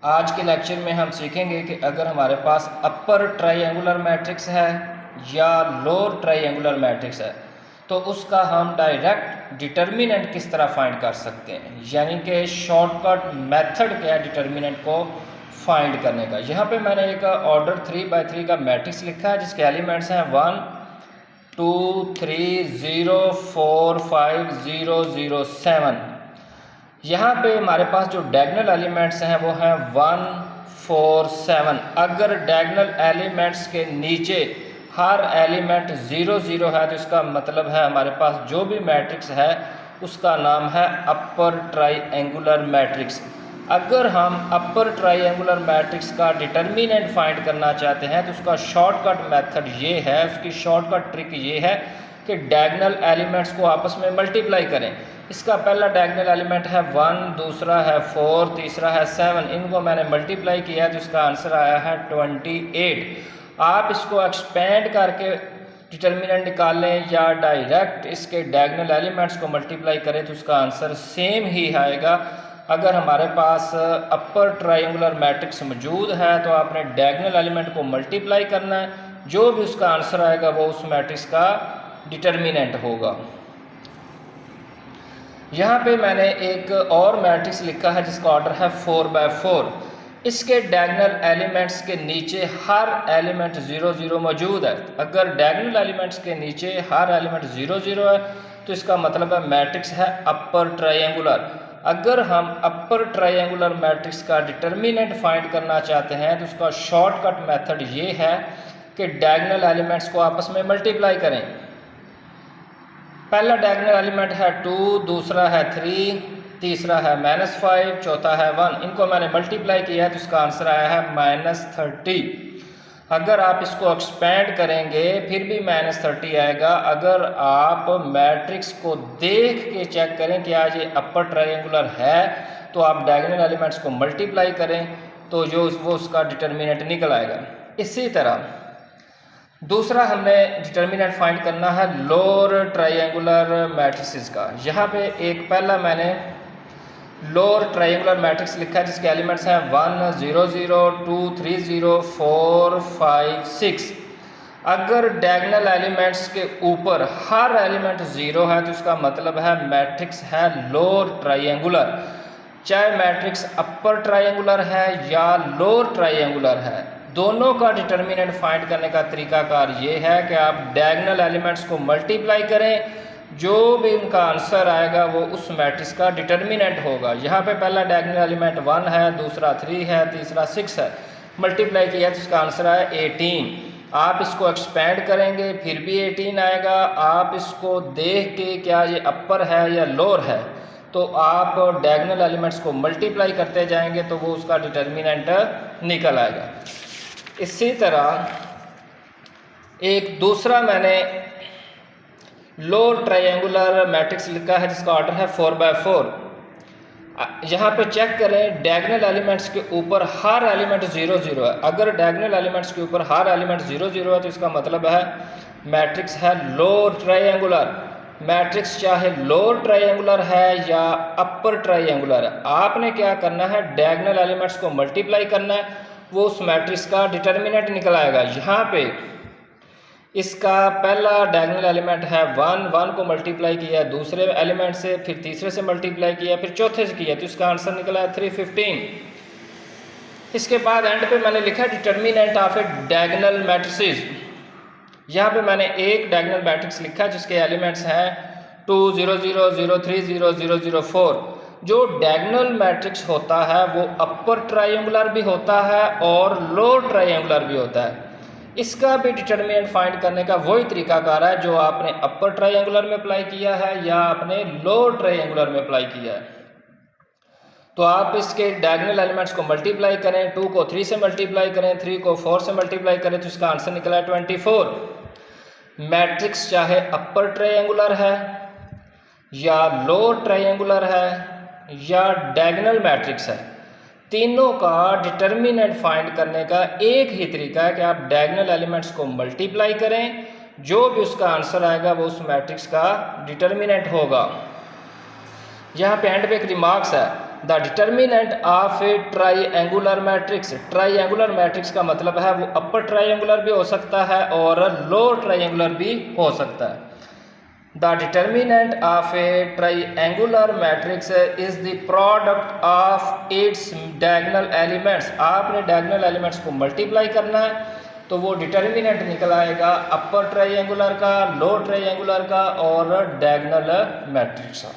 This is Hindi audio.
आज के लेक्चर में हम सीखेंगे कि अगर हमारे पास अपर ट्रायंगुलर मैट्रिक्स है या लोअर ट्रायंगुलर मैट्रिक्स है तो उसका हम डायरेक्ट डिटर्मिनेंट किस तरह फाइंड कर सकते हैं, यानी कि शॉर्टकट मेथड क्या है डिटर्मिनेंट को फाइंड करने का। यहाँ पे मैंने एक ऑर्डर 3x3 का मैट्रिक्स लिखा है जिसके एलिमेंट्स हैं 1 2 3 0 4 5 0 0 7। यहाँ पे हमारे पास जो डायगोनल एलिमेंट्स हैं वो हैं 1 4 7। अगर डायगोनल एलिमेंट्स के नीचे हर एलिमेंट 0 0 है तो इसका मतलब है हमारे पास जो भी मैट्रिक्स है उसका नाम है अपर ट्रायंगुलर मैट्रिक्स। अगर हम अपर ट्रायंगुलर मैट्रिक्स का डिटर्मिनेंट फाइंड करना चाहते हैं तो उसका शॉर्टकट मेथड ये है, उसकी शॉर्टकट ट्रिक ये है कि डायगोनल एलिमेंट्स को आपस में मल्टीप्लाई करें। इसका पहला डायगोनल एलिमेंट है 1, दूसरा है 4, तीसरा है 7। इनको मैंने मल्टीप्लाई किया तो इसका आंसर आया है 28। आप इसको एक्सपेंड करके डिटर्मिनेंट निकालें या डायरेक्ट इसके डायगोनल एलिमेंट्स को मल्टीप्लाई करें तो उसका आंसर सेम ही आएगा। अगर हमारे पास अपर ट्रायंगुलर मैट्रिक्स मौजूद है तो आपने डायगोनल एलिमेंट को मल्टीप्लाई करना है, जो भी उसका आंसर आएगा वो उस मैट्रिक्स का डिटर्मिनेंट होगा। यहाँ पे मैंने एक और मैट्रिक्स लिखा है जिसका ऑर्डर है 4x4। इसके डायगोनल एलिमेंट्स के नीचे हर एलिमेंट 0 0 मौजूद है। अगर डायगोनल एलिमेंट्स के नीचे हर एलिमेंट 0 0 है तो इसका मतलब है मैट्रिक्स है अपर ट्रायंगुलर। अगर हम अपर ट्रायंगुलर मैट्रिक्स का डिटर्मिनेंट फाइंड करना चाहते हैं तो उसका शॉर्टकट मेथड ये है कि डायगोनल एलिमेंट्स को आपस में मल्टीप्लाई करें। पहला डायगोनल एलिमेंट है 2, दूसरा है 3, तीसरा है -5, चौथा है 1। इनको मैंने मल्टीप्लाई किया है तो इसका आंसर आया है -30। अगर आप इसको एक्सपेंड करेंगे फिर भी -30 आएगा। अगर आप मैट्रिक्स को देख के चेक करें कि आज ये अपर ट्रायंगुलर है तो आप डायगोनल एलिमेंट्स को मल्टीप्लाई करें तो जो वो उसका डिटर्मिनेंट निकल आएगा। इसी तरह दूसरा हमने डिटर्मिनेंट फाइंड करना है लोअर ट्रायंगुलर मैट्रिसेस का। यहाँ पे एक पहला मैंने लोअर ट्रायंगुलर मैट्रिक्स लिखा है जिसके एलिमेंट्स हैं 1 0 0 2 3 0 4 5 6। अगर डायगोनल एलिमेंट्स के ऊपर हर एलिमेंट 0 है तो इसका मतलब है मैट्रिक्स है लोअर ट्रायंगुलर। चाहे मैट्रिक्स अपर ट्रायंगुलर है या लोअर ट्रायंगुलर है, दोनों का डिटर्मिनेंट फाइंड करने का तरीकाकार ये है कि आप डायगोनल एलिमेंट्स को मल्टीप्लाई करें, जो भी उनका आंसर आएगा वो उस मैट्रिक्स का डिटर्मिनेंट होगा। यहाँ पे पहला डायगोनल एलिमेंट 1 है, दूसरा 3 है, तीसरा 6 है। मल्टीप्लाई किया तो इसका आंसर है 18। आप इसको एक्सपेंड करेंगे फिर भी 18 आएगा। आप इसको देख के क्या ये अपर है या लोअर है तो आप डायगोनल एलिमेंट्स को मल्टीप्लाई करते जाएंगे तो वो उसका डिटर्मिनेंट निकल आएगा। इसी तरह एक दूसरा मैंने लोअर ट्रायंगुलर मैट्रिक्स लिखा है जिसका ऑर्डर है 4x4। यहाँ पे चेक करें डायगोनल एलिमेंट्स के ऊपर हर एलिमेंट 0 0 है। अगर डायगोनल एलिमेंट्स के ऊपर हर एलिमेंट 0 0 है तो इसका मतलब है मैट्रिक्स है लोअर ट्रायंगुलर। मैट्रिक्स चाहे लोअर ट्रायंगुलर है या अपर ट्रायंगुलर है, आपने क्या करना है डायगोनल एलिमेंट्स को मल्टीप्लाई करना है, वो उस मैट्रिक्स का डिटर्मिनेंट निकल आएगा। यहाँ पे इसका पहला डायगोनल एलिमेंट है 1 को मल्टीप्लाई किया दूसरे एलिमेंट से, फिर तीसरे से मल्टीप्लाई किया, फिर चौथे से किया तो इसका आंसर निकला है 315। इसके बाद एंड पे मैंने लिखा determinant of A diagonal matrices. यहाँ पे मैंने एक डायगोनल मैट्रिक्स लिखा जिसके एलिमेंट्स हैं 2 0 0 0 3 0 0 0 4। जो डायगोनल मैट्रिक्स होता है वो अपर ट्रायंगुलर भी होता है और लोअर ट्रायंगुलर भी होता है। इसका भी डिटर्मिनेंट फाइंड करने का वही तरीकाकार है जो आपने अपर ट्रायंगुलर में अप्लाई किया है या आपने लोअर ट्रायंगुलर में अप्लाई किया है। तो आप इसके डायगोनल एलिमेंट्स को मल्टीप्लाई करें, 2 को 3 से मल्टीप्लाई करें, 3 को 4 से मल्टीप्लाई करें तो इसका आंसर निकला है 24। मैट्रिक्स चाहे अपर ट्रायंगुलर है या लोअर ट्रायंगुलर है या डायगोनल मैट्रिक्स है, तीनों का डिटर्मिनेंट फाइंड करने का एक ही तरीका है कि आप डायगोनल एलिमेंट्स को मल्टीप्लाई करें, जो भी उसका आंसर आएगा वो उस मैट्रिक्स का डिटर्मिनेंट होगा। यहाँ पे एंड पे एक रिमार्क्स है, the determinant of A triangular matrix. Triangular matrix का मतलब है वो अपर ट्राईएंगुलर भी हो सकता है और लोअर ट्राईएंगुलर भी हो सकता है। The determinant of A triangular matrix is the product of its diagonal elements. आपने डायगोनल एलिमेंट्स को मल्टीप्लाई करना है तो वो डिटर्मिनेंट निकल आएगा अपर ट्राईएंगुलर का, लोअर ट्राईएंगुलर का और डायगोनल मैट्रिक्स का।